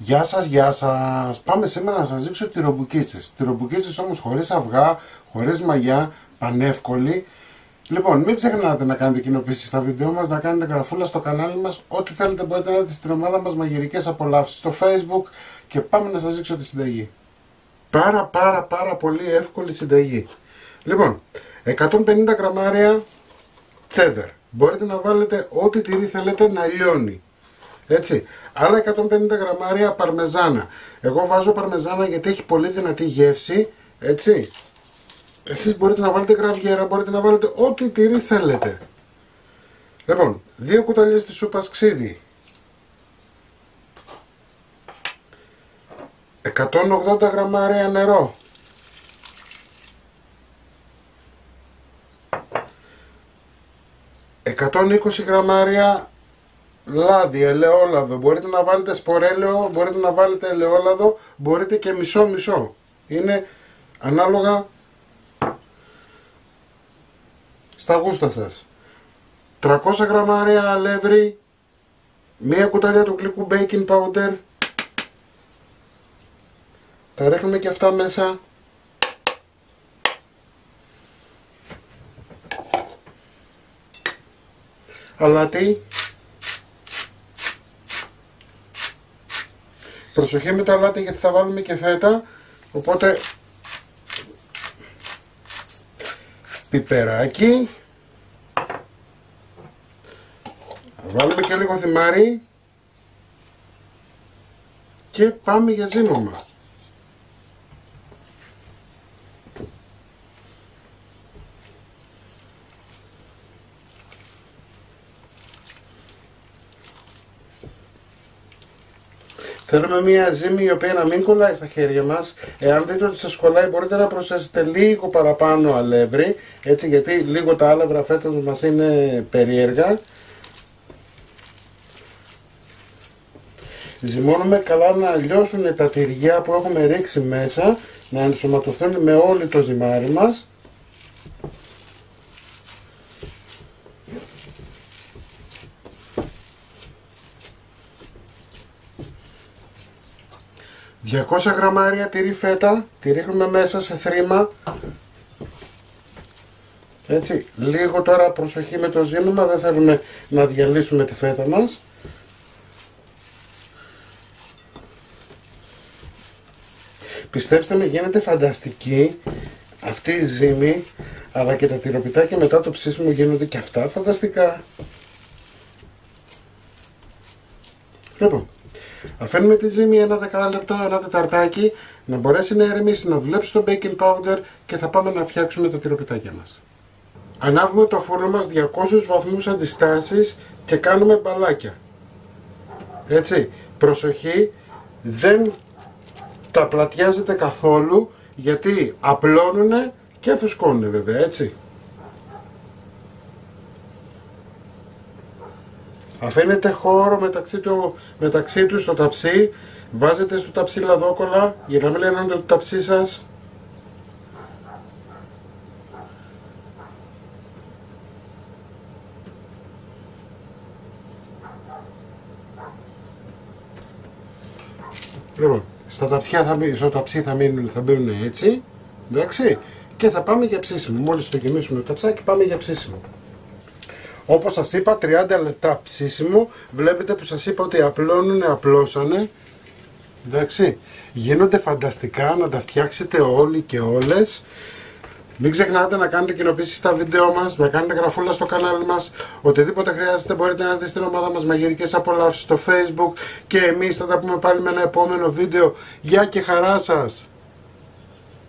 Γεια σας, γεια σας. Πάμε σήμερα να σας δείξω τυρομπουκίτσες. Τυρομπουκίτσες όμως χωρίς αυγά, χωρίς μαγιά, πανεύκολη. Λοιπόν, μην ξεχνάτε να κάνετε κοινοποίηση στα βίντεο μας, να κάνετε γραφούλα στο κανάλι μας. Ό,τι θέλετε μπορείτε να δείτε στην ομάδα μας Μαγειρικές Απολαύσεις στο Facebook και πάμε να σας δείξω τη συνταγή. Πάρα πολύ εύκολη συνταγή. Λοιπόν, 150 γραμμάρια τσένταρ. Μπορείτε να βάλετε ό,τι τυρί θέλετε να λιώνει. Έτσι, άλλα 150 γραμμάρια παρμεζάνα. Εγώ βάζω παρμεζάνα γιατί έχει πολύ δυνατή γεύση. Έτσι, εσείς μπορείτε να βάλετε γραβιέρα, μπορείτε να βάλετε ό,τι τυρί θέλετε. Λοιπόν, 2 κουταλιές της σούπας ξύδι, 180 γραμμάρια νερό, 120 γραμμάρια λάδι, ελαιόλαδο. Μπορείτε να βάλετε σπορέλαιο, μπορείτε να βάλετε ελαιόλαδο, μπορείτε και μισό-μισό. Είναι ανάλογα στα γούστα σας. 300 γραμμάρια αλεύρι, 1 κουταλιά του γλυκού baking powder. Τα ρίχνουμε και αυτά μέσα. Αλάτι. Προσοχή με το αλάτι γιατί θα βάλουμε και φέτα, οπότε πιπεράκι, βάλουμε και λίγο θυμάρι και πάμε για ζύμωμα. Θέλουμε μια ζύμη η οποία να μην κολλάει στα χέρια μας. Εάν δείτε ότι σας κολλάει μπορείτε να προσθέσετε λίγο παραπάνω αλεύρι, έτσι, γιατί λίγο τα άλευρα φέτος μας είναι περίεργα. Ζυμώνουμε καλά να λιώσουν τα τυριά που έχουμε ρίξει μέσα, να ενσωματωθούν με όλο το ζυμάρι μας. ...200 γραμμάρια τυρί φέτα, τη ρίχνουμε μέσα σε θρήμα. Έτσι, λίγο τώρα προσοχή με το ζύμωμα, δεν θέλουμε να διαλύσουμε τη φέτα μας. Πιστέψτε με, γίνεται φανταστική αυτή η ζύμη, αλλά και τα τυροπιτάκια μετά το ψήσιμο γίνονται και αυτά φανταστικά. Λοιπόν, αφήνουμε τη ζύμη ένα δεκάλεπτο, ένα τεταρτάκι, να μπορέσει να ηρεμήσει, να δουλέψει το baking powder και θα πάμε να φτιάξουμε τα τυροπιτάκια μας. Ανάβουμε το φούρνο μας 200 βαθμούς αντιστάσεις και κάνουμε μπαλάκια. Έτσι, προσοχή, δεν τα πλατιάζετε καθόλου γιατί απλώνουνε και φουσκώνουνε βέβαια, έτσι. Αφήνετε χώρο μεταξύ τους στο ταψί, βάζετε στο ταψί λαδόκολλα για να μην λένε το ταψί σας. Λοιπόν, στο ταψί θα μπαίνουν έτσι, εντάξει, και θα πάμε για ψήσιμο. Μόλις το γεμίσουμε το ταψάκι πάμε για ψήσιμο. Όπως σας είπα, 30 λεπτά ψήσιμο. Βλέπετε που σας είπα ότι απλώσανε. Εντάξει, γίνονται φανταστικά, να τα φτιάξετε όλοι και όλες. Μην ξεχνάτε να κάνετε κοινοποίηση στα βίντεο μας, να κάνετε γραφούλα στο κανάλι μας. Οτιδήποτε χρειάζεται μπορείτε να δείτε στην ομάδα μας Μαγειρικές Απολαύσεις στο Facebook. Και εμείς θα τα πούμε πάλι με ένα επόμενο βίντεο. Γεια και χαρά σας!